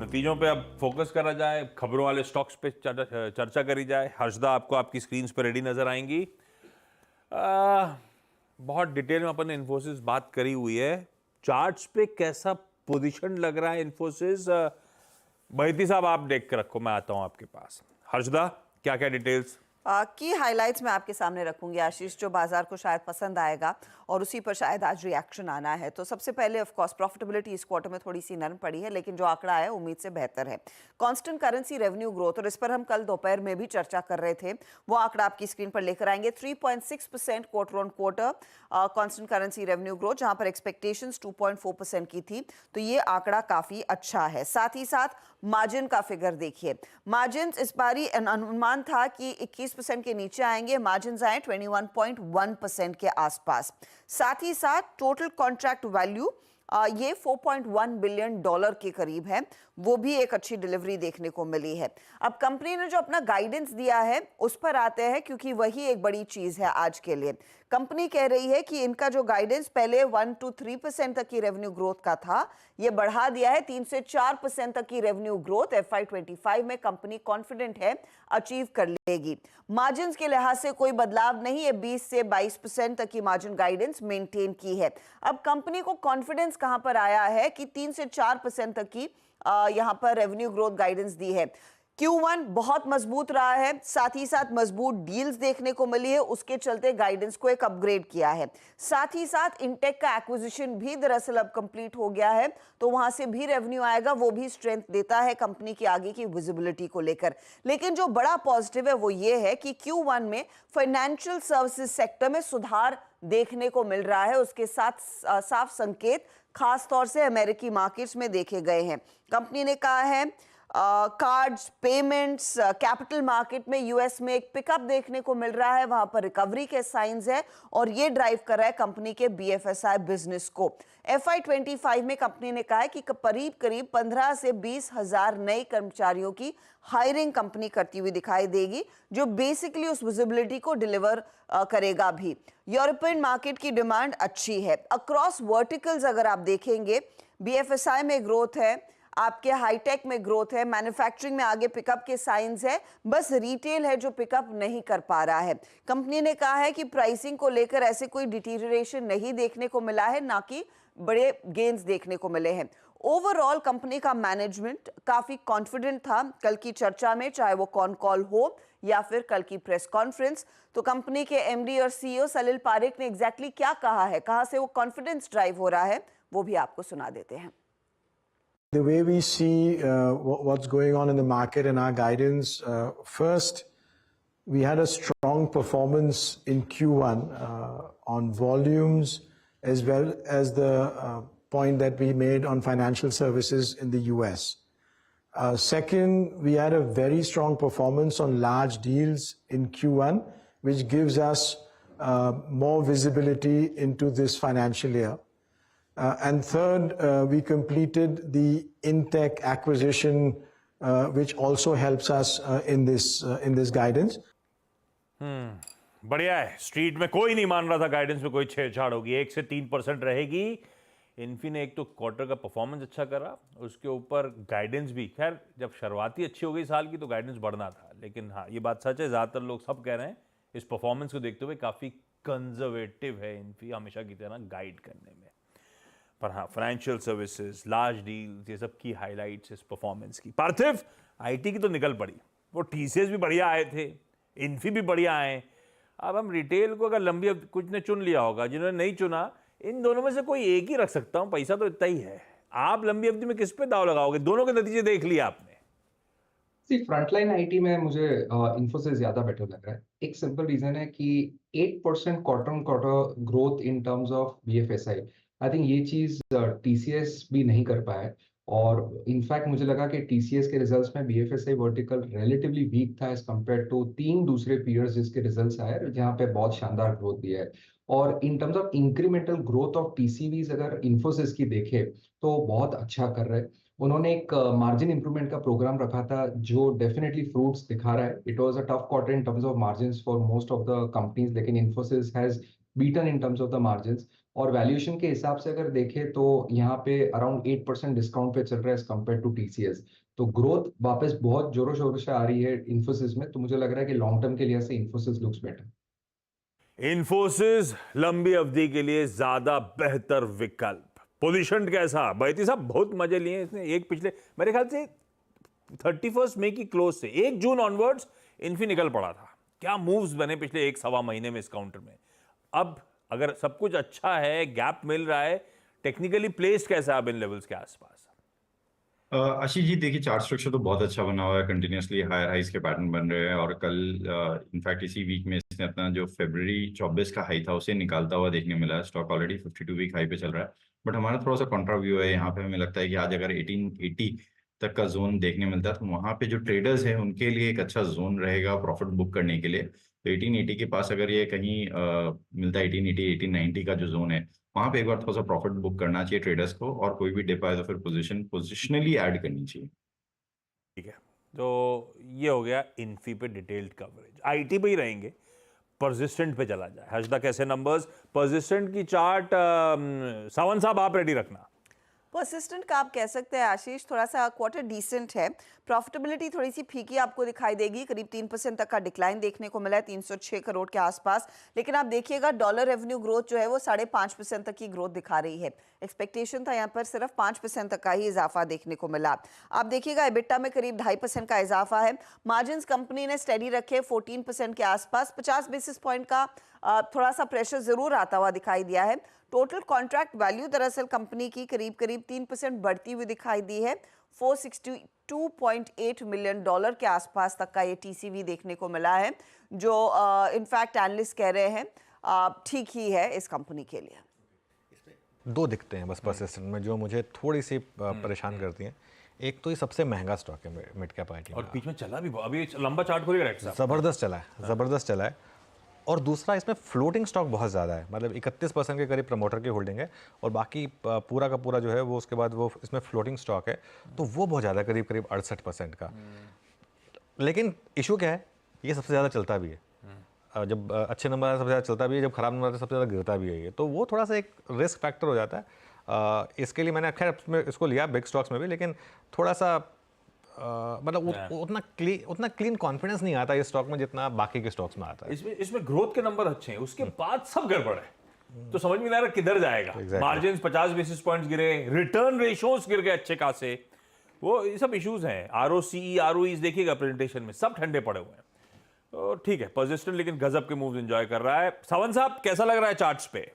नतीजों पे अब फोकस करा जाए, खबरों वाले स्टॉक्स पे चर्चा करी जाए। हर्षदा आपको आपकी स्क्रीन पर रेडी नजर आएंगी। बहुत डिटेल में अपन ने इन्फोसिस बात करी हुई है। चार्ट्स पे कैसा पोजीशन लग रहा है इन्फोसिस? बहती साहब आप देख के रखो, मैं आता हूं आपके पास। हर्षदा, क्या क्या डिटेल्स? की हाइलाइट्स मैं आपके सामने रखूंगी आशीष, जो बाजार को शायद पसंद आएगा और उसी पर शायद आज रिएक्शन आना है। तो सबसे पहले ऑफ कोर्स प्रॉफिटेबिलिटी इस क्वार्टर में थोड़ी सी नरम पड़ी है, लेकिन जो आंकड़ा है उम्मीद से बेहतर है। कांस्टेंट करेंसी रेवेन्यू ग्रोथ, और इस पर हम कल दोपहर में भी चर्चा कर रहे थे, वो आंकड़ा आपकी स्क्रीन पर लेकर आएंगे। 3.6% quarter on quarter constant currency revenue growth, जहां पर एक्सपेक्टेशंस 2.4% की थी, तो ये आंकड़ा काफी अच्छा है। साथ ही साथ मार्जिन का फिगर देखिए। मार्जिन इस बारी अनुमान था कि 21% के नीचे आएंगे, मार्जिन आए 21.1% के आसपास। साथ ही साथ टोटल कॉन्ट्रैक्ट वैल्यू ये $4.1 बिलियन के करीब है, वो भी एक अच्छी डिलीवरी देखने को मिली है। अब कंपनी ने जो अपना गाइडेंस दिया है उस पर आते हैं, क्योंकि वही एक बड़ी चीज है आज के लिए। कंपनी कह रही है कि इनका जो गाइडेंस पहले 1 to 3% तक की रेवेन्यू ग्रोथ का था, ये बढ़ा दिया है 3 से 4% तक की रेवेन्यू ग्रोथ FY25 में कंपनी कॉन्फिडेंट है अचीव कर लेगी। मार्जिन के लिहाज से कोई बदलाव नहीं है, 20 से 22% तक की मार्जिन गाइडेंस मेंटेन की है। अब कंपनी को कॉन्फिडेंस कहां पर आया है कि 3 से 4% तक की यहां पर रेवेन्यू ग्रोथ गाइडेंस दी है। Q1 बहुत मजबूत रहा है, साथ ही साथ मजबूत डील्स देखने को मिली है, उसके चलते गाइडेंस को एक अपग्रेड किया है। साथ ही साथ इंटेक का एक्विजिशन भी दरअसल अब कंप्लीट हो गया है, तो वहां से भी रेवेन्यू आएगा, वो भी स्ट्रेंथ देता है कंपनी की आगे की विजिबिलिटी को लेकर। लेकिन जो बड़ा पॉजिटिव है वो ये है कि Q1 में फाइनेंशियल सर्विसेज सेक्टर में सुधार देखने को मिल रहा है। उसके साथ साफ संकेत खास तौर से अमेरिकी मार्केट्स में देखे गए हैं। कंपनी ने कहा है कार्ड्स, पेमेंट्स, कैपिटल मार्केट में यूएस में एक पिकअप देखने को मिल रहा है, वहां पर रिकवरी के साइंस है, और ये ड्राइव कर रहा है कंपनी के BFSI बिजनेस को। FY25 में कंपनी ने कहा है कि करीब करीब 15 से 20 हजार नए कर्मचारियों की हायरिंग कंपनी करती हुई दिखाई देगी, जो बेसिकली उस विजिबिलिटी को डिलीवर करेगा भी। यूरोपियन मार्केट की डिमांड अच्छी है। अक्रॉस वर्टिकल्स अगर आप देखेंगे, BFSI में ग्रोथ है, आपके हाईटेक में ग्रोथ है, मैन्युफैक्चरिंग में आगे पिकअप के साइंस है, बस रिटेल है जो पिकअप नहीं कर पा रहा है। कंपनी ने कहा है कि प्राइसिंग को लेकर ऐसे कोई डिटीरियरेशन नहीं देखने को मिला है, ना कि बड़े गेन्स देखने को मिले हैं। ओवरऑल कंपनी का मैनेजमेंट काफी कॉन्फिडेंट था कल की चर्चा में, चाहे वो कॉन कॉल हो या फिर कल की प्रेस कॉन्फ्रेंस। तो कंपनी के MD और CEO सलिल पारेख ने एग्जैक्टली क्या कहा है, कहां से वो कॉन्फिडेंस ड्राइव हो रहा है, वो भी आपको सुना देते हैं। The way we see what's going on in the market and our guidance, first, we had a strong performance in Q1 on volumes, as well as the point that we made on financial services in the US. Second, we had a very strong performance on large deals in Q1, which gives us more visibility into this financial year. And third, we completed the Intech acquisition, which also helps us in this guidance. बढ़िया है। Street में कोई नहीं मान रहा था guidance में कोई छेड़छाड़ होगी। 1 से 3% रहेगी। इन्फी ने एक तो क्वार्टर का परफॉर्मेंस अच्छा करा, उसके ऊपर गाइडेंस भी, खैर जब शुरुआती अच्छी हो गई साल की तो गाइडेंस बढ़ना था, लेकिन हाँ ये बात सच है, ज़्यादातर लोग सब कह रहे हैं इस परफॉर्मेंस को देखते हुए काफ़ी कंजर्वेटिव है इन्फी हमेशा की तरह गाइड करने में। पर हाँ, फाइनेंशियल सर्विसेज, लार्ज डील्स, ये सब की हाइलाइट्स इस परफॉर्मेंस की। पार्थिव, आईटी की तो निकल पड़ी, वो TCS भी बढ़िया आए थे, इन्फी भी बढ़िया आए। अब हम रिटेल को अगर लंबी कुछ ने चुन लिया होगा, जिन्होंने नहीं चुना, इन दोनों में से कोई एक ही रख सकता हूं, पैसा तो इतना ही है। आप लंबी अवधि में किस पे दाव लगाओगे? दोनों के नतीजे देख लिया आपने। फ्रंटलाइन आईटी में मुझे इन्फोसिस ज्यादा बेटर लग रहा है। एक सिंपल रीजन है कि 8% quarter on quarter growth in terms of BFSI, I think ये चीज TCS भी नहीं कर पाया है। और इनफैक्ट मुझे लगा कि TCS के रिजल्ट्स में BFSI वर्टिकल रिलेटिवली वीक था एज कम्पेयर टू 3 दूसरे पीयर्स जिसके रिजल्ट्स आए, जहां पे बहुत शानदार ग्रोथ दिया है। और इन terms of incremental growth of TCVs अगर इन्फोसिस की देखे तो बहुत अच्छा कर रहे हैं। उन्होंने एक मार्जिन इंप्रूवमेंट का प्रोग्राम रखा था जो डेफिनेटली फ्रूट्स दिखा रहा है। It was a tough quarter in terms of margins for most of the companies, लेकिन Infosys has beaten in terms of the margins. और वैल्यूएशन के हिसाब से अगर देखें तो यहाँ पे अराउंड 8% डिस्काउंट पे चल रहा है एज कम्पेयर टू टीसीएस। तो ग्रोथ वापस बहुत जोरों शोरों से आ रही है इन्फोसिस में, तो मुझे लग रहा है कि लॉन्ग टर्म के लिए से इन्फोसिस लुक्स बेटर। इन्फोसिस लंबी अवधि के लिए ज्यादा बेहतर विकल्प। पोजीशन कैसा? बैती साहब बहुत मजे लिए इसने। एक पिछले मेरे ख्याल से 31 मई की क्लोज से 1 जून ऑनवर्ड्स इन्फी निकल पड़ा था। क्या मूव्स बने पिछले 1-1.25 महीने में इस काउंटर में। अब अगर सब कुछ अच्छा है, गैप मिल रहा है, टेक्निकली प्लेस्ड कैसा है अब इन लेवल्स के आसपास? आशीष जी देखिए, चार्ट स्ट्रक्चर तो बहुत अच्छा बना हुआ है, कंटिन्यूअसली हायर हाइस के पैटर्न बन रहे हैं और कल इनफैक्ट इसी वीक में इसने अपना जो फरवरी 24 का हाई था उसे निकालता हुआ देखने मिला है। स्टॉक ऑलरेडी 52 वीक हाई पे चल रहा है, बट हमारा थोड़ा सा कॉन्ट्रा व्यू है यहाँ पे। हमें लगता है कि आज अगर 1880 तक का जोन देखने मिलता है तो वहाँ पे जो ट्रेडर्स हैं उनके लिए एक अच्छा जोन रहेगा प्रॉफिट बुक करने के लिए। तो 1880 के पास अगर ये कहीं मिलता है 1880 1890 का जो जोन है, वहां पे एक बार थोड़ा सा प्रॉफिट बुक करना चाहिए ट्रेडर्स को, और कोई भी डिप आए तो फिर पोजिशनली ऐड करनी चाहिए। ठीक है, तो ये हो गया इन्फी पे डिटेल्ड कवरेज। आईटी पे ही रहेंगे, परसिस्टेंट पे चला जाए। हर्षदा कैसे नंबर्स? परसिस्टेंट की चार्ट सावंत साहब आप रेडी रखना। परसिस्टेंट का आप कह सकते हैं आशीष, थोड़ा सा क्वार्टर डिसेंट है। प्रॉफिटेबिलिटी थोड़ी सी फीकी आपको दिखाई देगी, करीब 3% तक का डिक्लाइन देखने को मिला है 306 करोड़ के आसपास। लेकिन आप देखिएगा डॉलर रेवेन्यू ग्रोथ जो है वो 5.5% तक की ग्रोथ दिखा रही है। एक्सपेक्टेशन था यहाँ पर सिर्फ 5% तक का ही इजाफा देखने को मिला। आप देखिएगा एबिटा में करीब 2.5% का इजाफा है। मार्जिन कंपनी ने स्टेडी रखे 14% के आसपास। 50 बेसिस पॉइंट का थोड़ा सा प्रेशर जरूर आता हुआ दिखाई दिया है। टोटल कॉन्ट्रैक्ट वैल्यू दरअसल कंपनी की करीब 3% बढ़ती हुई दिखाई दी है। 462.8 मिलियन डॉलर के आसपास तक का ये टीसीवी देखने को मिला है, जो इनफैक्ट एनालिस्ट कह रहे हैं ठीक ही है इस कंपनी के लिए। दो दिखते हैं बस परसिस्टेंट में जो मुझे थोड़ी सी परेशान करती हैं। एक तो ये सबसे महंगा स्टॉक है मिड कैप आईटी और बीच में चला भी, अभी लंबा चार्ट खोलिएगा राइट साहब, ज़बरदस्त चला है। और दूसरा इसमें फ्लोटिंग स्टॉक बहुत ज़्यादा है, मतलब 31% के करीब प्रमोटर की होल्डिंग है और बाकी पूरा का पूरा जो है वो उसके बाद वो इसमें फ्लोटिंग स्टॉक है, तो वो बहुत ज़्यादा करीब 68% का। लेकिन इशू क्या है, ये सबसे ज़्यादा चलता भी है। जब अच्छे नंबर आते सबसे ज़्यादा चलता भी है, जब खराब नंबर आते सबसे ज़्यादा गिरता भी है ये, तो वो थोड़ा सा एक रिस्क फैक्टर हो जाता है। इसके लिए मैंने खैर इसको लिया बिग स्टॉक्स में भी, लेकिन थोड़ा सा मतलब उतना क्लीन कॉन्फिडेंस नहीं आता इस स्टॉक में जितना बाकी के स्टॉक्स में आता है। इसमें ग्रोथ के नंबर अच्छे हैं, उसके बाद सब गड़बड़ है, तो समझ में नहीं आ रहा किधर जाएगा। मार्जिन 50 बेसिस पॉइंट्स गिरे, रिटर्न रेशियोज गिर गए अच्छे खासे, वो ये सब इश्यूज हैं। आरओसीई आरओईज देखिएगा प्रेजेंटेशन में सब ठंडे पड़े हुए हैं। तो ठीक है, परसिस्टेंट लेकिन गजब के मूव्स एंजॉय कर रहा है। सावंत साहब कैसा लग रहा है चार्ट्स पे?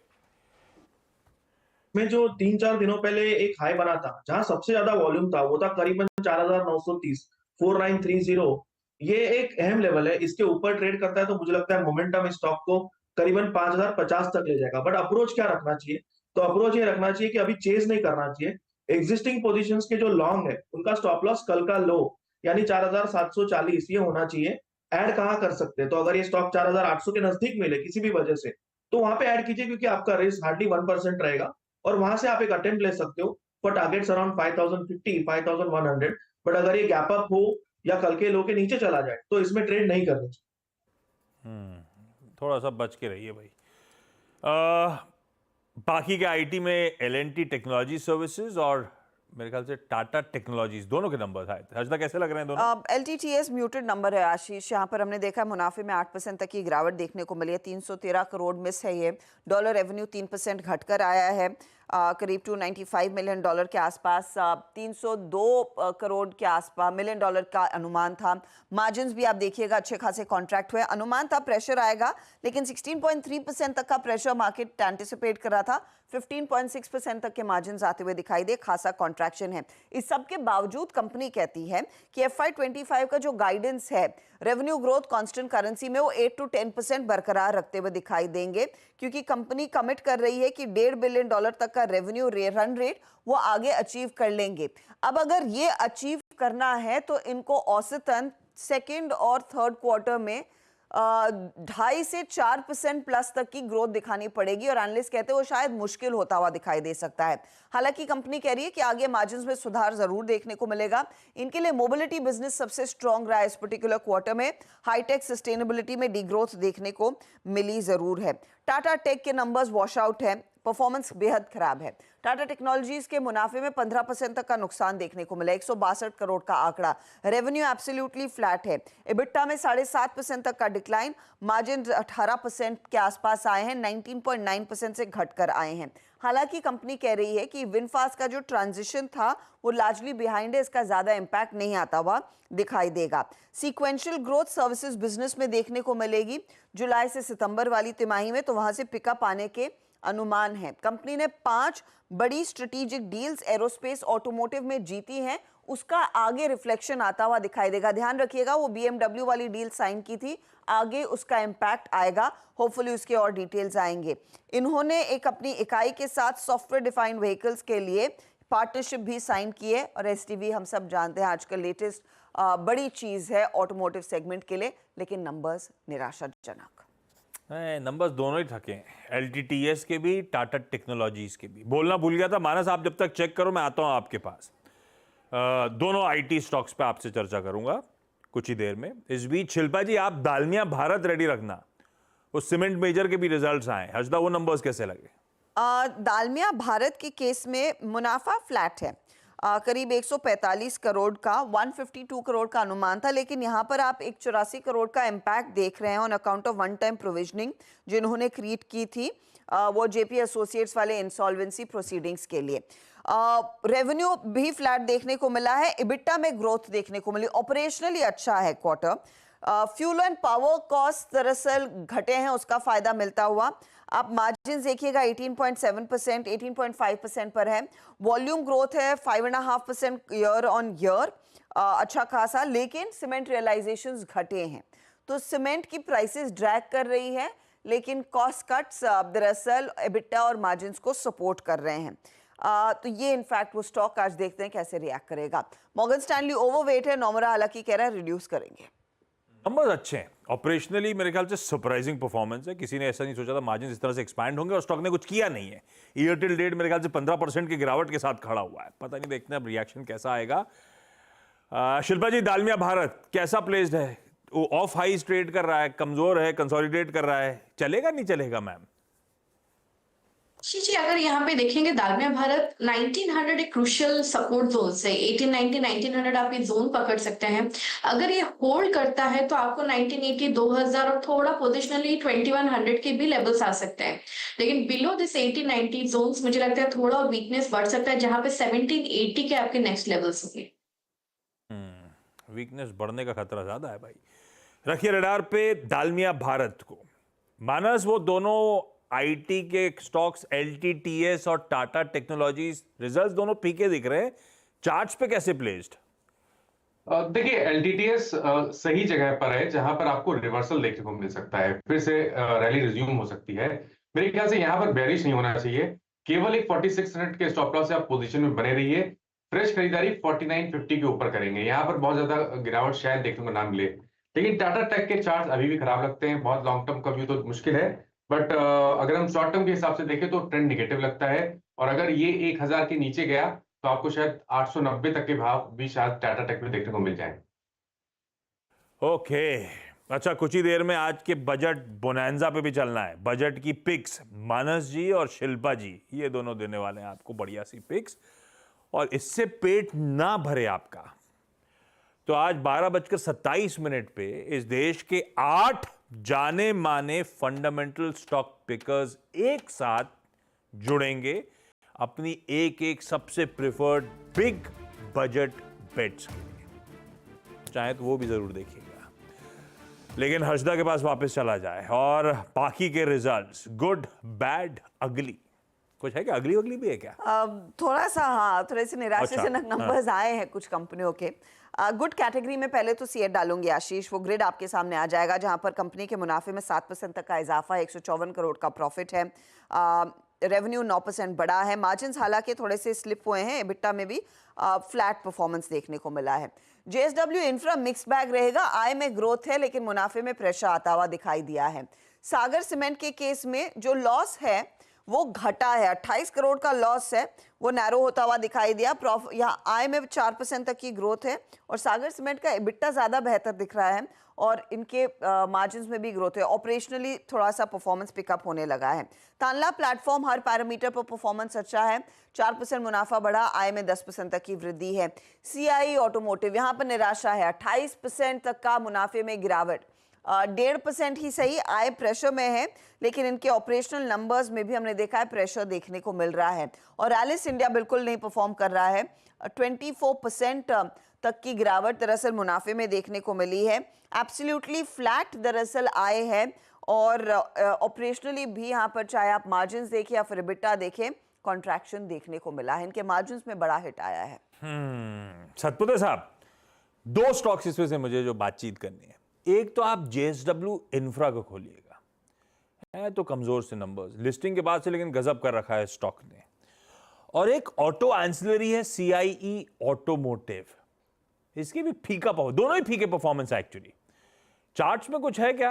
में जो 3-4 दिनों पहले एक हाई बना था जहां सबसे ज्यादा वॉल्यूम था, वो था करीबन 4930 4930। ये एक अहम लेवल है, इसके ऊपर ट्रेड करता है तो मुझे लगता है मोमेंटम इस स्टॉक को करीबन 5050 तक ले जाएगा। बट अप्रोच क्या रखना चाहिए? तो अप्रोच ये रखना चाहिए कि अभी चेज नहीं करना चाहिए। एग्जिस्टिंग पोजीशंस के जो लॉन्ग है उनका स्टॉप लॉस कल का लो यानी 4740 ये होना चाहिए। ऐड कहां कर सकते हैं? तो अगर ये स्टॉक 4800 के नजदीक मिले किसी भी वजह से, तो वहां पे ऐड कीजिए, क्योंकि आपका रिस्क हार्डली 1% रहेगा और वहां से आप एक अटेम्प्ट ले सकते हो फॉर टारगेट्स अराउंड 5050 5100। बट अगर ये गैप अप हो या कल के लो के नीचे चला जाए तो इसमें ट्रेड नहीं करनी चाहिए। थोड़ा सा बच के रहिए भाई। बाकी के आईटी में एल&टी टेक्नोलॉजी सर्विसेज और मेरे ख्याल से टाटा टेक्नोलॉजीज दोनों के नंबर आए थे। हर्षदा कैसे लग रहे हैं दोनों? LTTS म्यूटेड नंबर है आशीष। यहाँ पर हमने देखा मुनाफे में 8% तक की गिरावट देखने को मिली है। 313 करोड़ मिस है ये। डॉलर रेवेन्यू 3% घटकर आया है, करीब 295 मिलियन डॉलर के आसपास। 302 करोड़ के आसपास मिलियन डॉलर का अनुमान था। मार्जिन्स भी आप देखिएगा अच्छे खासे कॉन्ट्रैक्ट हुए। अनुमान था प्रेशर आएगा, लेकिन 16.3% तक का प्रेशर मार्केट एंटिसिपेट कर रहा था। 15.6% तक के मार्जिन्स आते हुए दिखाई दे, खासा कॉन्ट्रैक्शन है। इस सब के बावजूद कंपनी कहती है कि FY25 का जो गाइडेंस है रेवेन्यू ग्रोथ कांस्टेंट करेंसी में वो 8 to 10% बरकरार रखते हुए दिखाई देंगे, क्योंकि कंपनी कमिट कर रही है कि $1.5 बिलियन तक का रेवेन्यू रन रेट वो आगे अचीव कर लेंगे। अब अगर ये अचीव करना है तो इनको औसतन सेकेंड और थर्ड क्वार्टर में 2.5 से 4% प्लस तक की ग्रोथ दिखानी पड़ेगी और एनालिस्ट कहते हैं वो शायद मुश्किल होता हुआ दिखाई दे सकता है। हालांकि कंपनी कह रही है कि आगे मार्जिन्स में सुधार जरूर देखने को मिलेगा। इनके लिए मोबिलिटी बिजनेस सबसे स्ट्रांग रहा है इस पर्टिकुलर क्वार्टर में। हाईटेक सस्टेनेबिलिटी में डी ग्रोथ देखने को मिली जरूर है। टाटा टेक के नंबर्स वॉश आउट है, परफॉर्मेंस बेहद खराब है। टाटा टेक्नोलॉजीज के मुनाफे में 15% तक का नुकसान देखने को मिला, 162 करोड़ का आंकड़ा। रेवेन्यू एब्सोल्युटली फ्लैट है। इबिट्टा में 7.5% तक का डिक्लाइन, मार्जिन 18% के आसपास आए हैं, 19.9% से घटकर आए हैं। हालांकि कंपनी कह रही है कि विनफास्ट का जो ट्रांजिशन था वो लार्जली बिहाइंड है, इसका ज्यादा इंपैक्ट नहीं आता हुआ दिखाई देगा। सीक्वेंशियल ग्रोथ सर्विसेज बिजनेस में देखने को मिलेगी जुलाई से सितंबर वाली तिमाही में, तो वहां से पिकअप आने के अनुमान है। कंपनी ने 5 बड़ी स्ट्रेटेजिक डील्स एरोस्पेस ऑटोमोटिव में जीती हैं, उसका आगे रिफ्लेक्शन आता हुआ दिखाई देगा। ध्यान रखिएगा, वो BMW वाली डील साइन की थी, आगे उसका इंपैक्ट आएगा, होपफुली उसके और डिटेल्स आएंगे। इन्होंने एक अपनी इकाई के साथ सॉफ्टवेयर डिफाइंड व्हीकल्स के लिए पार्टनरशिप भी साइन की है, और SDV हम सब जानते हैं आजकल लेटेस्ट बड़ी चीज है ऑटोमोटिव सेगमेंट के लिए, लेकिन नंबर्स निराशाजनक। नंबर्स दोनों ही थके हैं, LTTS के भी, टाटा टेक्नोलॉजीज के भी। बोलना भूल गया था मानस, आप जब तक चेक करो मैं आता हूं आपके पास। दोनों IT स्टॉक्स पे आपसे चर्चा करूंगा कुछ ही देर में। इस बीच शिल्पा जी, आप दालमिया भारत रेडी रखना, उस सीमेंट मेजर के भी रिजल्ट्स आए। हजदा, वो नंबर्स कैसे लगे? दालमिया भारत के केस में मुनाफा फ्लैट है, करीब 145 करोड़ का, 152 करोड़ का अनुमान था, लेकिन यहाँ पर आप एक 84 करोड़ का इम्पैक्ट देख रहे हैं on account of one time provisioning जो इन्होंने क्रिएट की थी, वो JP एसोसिएट्स वाले इंसॉल्वेंसी प्रोसीडिंग्स के लिए। रेवेन्यू भी फ्लैट देखने को मिला है, इबिट्टा में ग्रोथ देखने को मिली, ऑपरेशनली अच्छा है quarter. Fuel and power cost दरअसल घटे हैं, उसका फायदा मिलता हुआ। आप मार्जिन देखिएगा 18.7%, 18.5% पर है। वॉल्यूम ग्रोथ है 5.5% ईयर ऑन ईयर, अच्छा खासा, लेकिन सीमेंट रियलाइजेशंस घटे हैं, तो सीमेंट की प्राइसेस ड्रैग कर रही है, लेकिन कॉस्ट कट्स दरअसल एबिटा और मार्जिन्स को सपोर्ट कर रहे हैं। तो ये इनफैक्ट वो स्टॉक आज देखते हैं कैसे रिएक्ट करेगा। मॉर्गन स्टैनली ओवरवेट है, नोमरा हालांकि कह रहा है रिड्यूस करेंगे। नंबर्स अच्छे हैं, ऑपरेशनली मेरे ख्याल से सरप्राइजिंग परफॉर्मेंस है। किसी ने ऐसा नहीं सोचा था मार्जिन इस तरह से एक्सपैंड होंगे, और स्टॉक ने कुछ किया नहीं है। ईयर टिल डेट मेरे ख्याल से 15% की गिरावट के साथ खड़ा हुआ है। पता नहीं, देखते हैं अब रिएक्शन कैसा आएगा। शिल्पा जी, दालमिया भारत कैसा प्लेस्ड है? वो ऑफ हाइज ट्रेड कर रहा है, कमजोर है, कंसोलिडेट कर रहा है, चलेगा नहीं चलेगा मैम? जी, अगर यहाँ पे देखेंगे दालमिया भारत 1900 एक क्रूशियल सपोर्ट जोन से 1890 1900 आप ये जोन पकड़ सकते हैं। अगर ये होल्ड करता है तो आपको 1980 2000 और थोड़ा पोजिशनली 2100 के भी लेवल्स आ सकते हैं, लेकिन बिलो दिस 1890 जोन्स मुझे लगता है थोड़ा वीकनेस बढ़ सकता है, जहां पे 1780 के आपके नेक्स्ट लेवल्स होंगे। वीकनेस बढ़ने का खतरा ज्यादा है भाई। रखिए रडार पे दालमिया भारत को। मानस, वो दोनों IT के स्टॉक्स LTTS और टाटा टेक्नोलॉजीज रिजल्ट्स दोनों पीके दिख रहे हैं, चार्ट्स पे कैसे प्लेस्ड? देखिए, LTTS सही जगह पर है जहां पर आपको रिवर्सल देखने को मिल सकता है, फिर से रैली रिज्यूम हो सकती है। मेरे ख्याल से यहाँ पर बेरिश नहीं होना चाहिए, केवल एक 4600 के स्टॉप लॉस से आप पोजीशन में बने रहिए। फ्रेश खरीदारी 4950 के ऊपर करेंगे, यहाँ पर बहुत ज्यादा गिरावट शायद देखने को ना मिले। लेकिन टाटा टेक के चार्ट अभी भी खराब लगते हैं, बहुत लॉन्ग टर्म का व्यू तो मुश्किल है, बट अगर हम शॉर्ट टर्म के हिसाब से देखें तो ट्रेंड निगेटिव लगता है, और अगर ये 1000 के नीचे गया तो आपको शायद 890 तक के भाव भी शायद टाटा टेक में देखने को मिल जाए। ओके, अच्छा, कुछ ही देर में आज के बजट बोनांजा पे भी चलना है। बजट की पिक्स मानस जी और शिल्पा जी ये दोनों देने वाले हैं आपको बढ़िया सी पिक्स, और इससे पेट ना भरे आपका तो आज 12:27 पे इस देश के 8 जाने माने फंडामेंटल स्टॉक पिकर्स एक साथ जुड़ेंगे अपनी एक एक सबसे प्रिफर्ड बिग बजट बेट्स के लिए। चाहे तो वो भी जरूर देखिएगा, लेकिन हर्षदा के पास वापस चला जाए और बाकी के रिजल्ट्स गुड बैड अगली, कुछ है क्या? अगली अगली भी है क्या? थोड़ा सा, हाँ, थोड़े से निराशाजनक अच्छा, नंबर्स आए हैं कुछ कंपनियों के। गुड कैटेगरी में पहले तो सीएट डालूंगी आशीष, वो ग्रिड आपके सामने आ जाएगा जहां पर कंपनी के मुनाफे में 7% तक का इजाफा है, 154 करोड़ का प्रॉफिट है, रेवेन्यू 9% बढ़ा है, मार्जिन्स हालांकि थोड़े से स्लिप हुए हैं, एबिटा में भी फ्लैट परफॉर्मेंस देखने को मिला है। JSW इंफ्रा मिक्स बैग रहेगा, आय में ग्रोथ है लेकिन मुनाफे में प्रेशर आता हुआ दिखाई दिया है। सागर सीमेंट के केस में जो लॉस है वो घटा है। 28 करोड़ का लॉस है, वो नैरो होता हुआ दिखाई दिया। यहाँ आय में 4% तक की ग्रोथ है और सागर सीमेंट का EBITDA ज़्यादा बेहतर दिख रहा है और इनके मार्जिन्स में भी ग्रोथ है। ऑपरेशनली थोड़ा सा परफॉर्मेंस पिकअप होने लगा है। तानला प्लेटफॉर्म हर पैरामीटर पर परफॉर्मेंस अच्छा है, 4% मुनाफा बढ़ा, आय में 10% तक की वृद्धि है। CIE ऑटोमोटिव यहाँ पर निराशा है, 28% तक का मुनाफे में गिरावट। 1.5% ही सही, आय प्रेशर में है, लेकिन इनके ऑपरेशनल नंबर्स में भी हमने देखा है प्रेशर देखने को मिल रहा है। और रैलिस इंडिया बिल्कुल नहीं परफॉर्म कर रहा है, 24% तक की गिरावट दरअसल मुनाफे में देखने को मिली है। एब्सोल्युटली फ्लैट दरअसल आय है और ऑपरेशनली भी यहाँ पर चाहे आप मार्जिन देखें या फिर EBITDA देखें, कॉन्ट्रैक्शन देखने को मिला है। इनके मार्जिन में बड़ा हिट आया है। सतपुते साहब, 2 स्टॉक्स इसमें से मुझे जो बातचीत करनी है, एक तो आप JSW इंफ्रा को खोलिएगा, है तो कमजोर से नंबर्स लिस्टिंग के बाद से, लेकिन गजब कर रखा है स्टॉक ने। और एक ऑटो एंसिलरी है CIE ऑटोमोटिव, इसकी भी फीका दोनों ही फीके परफॉर्मेंस है एक्चुअली। चार्ट्स में कुछ है क्या?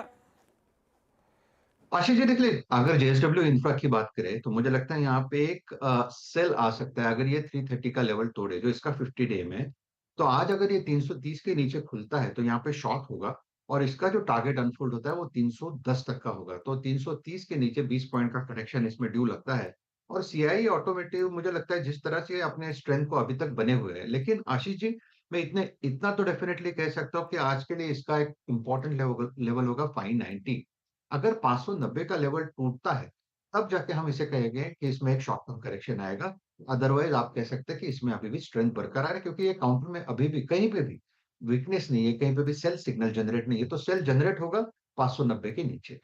आशीष जी देख ले, अगर JSW इंफ्रा की बात करें तो मुझे लगता है यहाँ पे एक सेल आ सकता है अगर ये 330 का लेवल तोड़े जो इसका 50 डे में। तो आज अगर ये 330 के नीचे खुलता है तो यहाँ पे शॉर्ट होगा और इसका जो टारगेट अनफोल्ड होता है वो 310 तक का होगा। तो 330 के नीचे 20 पॉइंट का करेक्शन इसमें ड्यू लगता है। और CIE ऑटोमेटिव मुझे लगता है जिस तरह से अपने स्ट्रेंथ को अभी तक बने हुए हैं, लेकिन आशीष जी मैं इतना तो डेफिनेटली कह सकता हूँ कि आज के लिए इसका एक इंपॉर्टेंट लेवल होगा 590। अगर 590 का लेवल टूटता है तब जाके हम इसे कहेंगे कि इसमें एक शॉर्ट टर्म करेक्शन आएगा। अदरवाइज आप कह सकते हैं कि इसमें अभी भी स्ट्रेंथ बरकरार है, क्योंकि ये काउंटर में अभी भी कहीं पे भी वीकनेस नहीं है, कहीं पे भी सेल सिग्नल जनरेट नहीं है। तो सेल जनरेट होगा 590 के नीचे।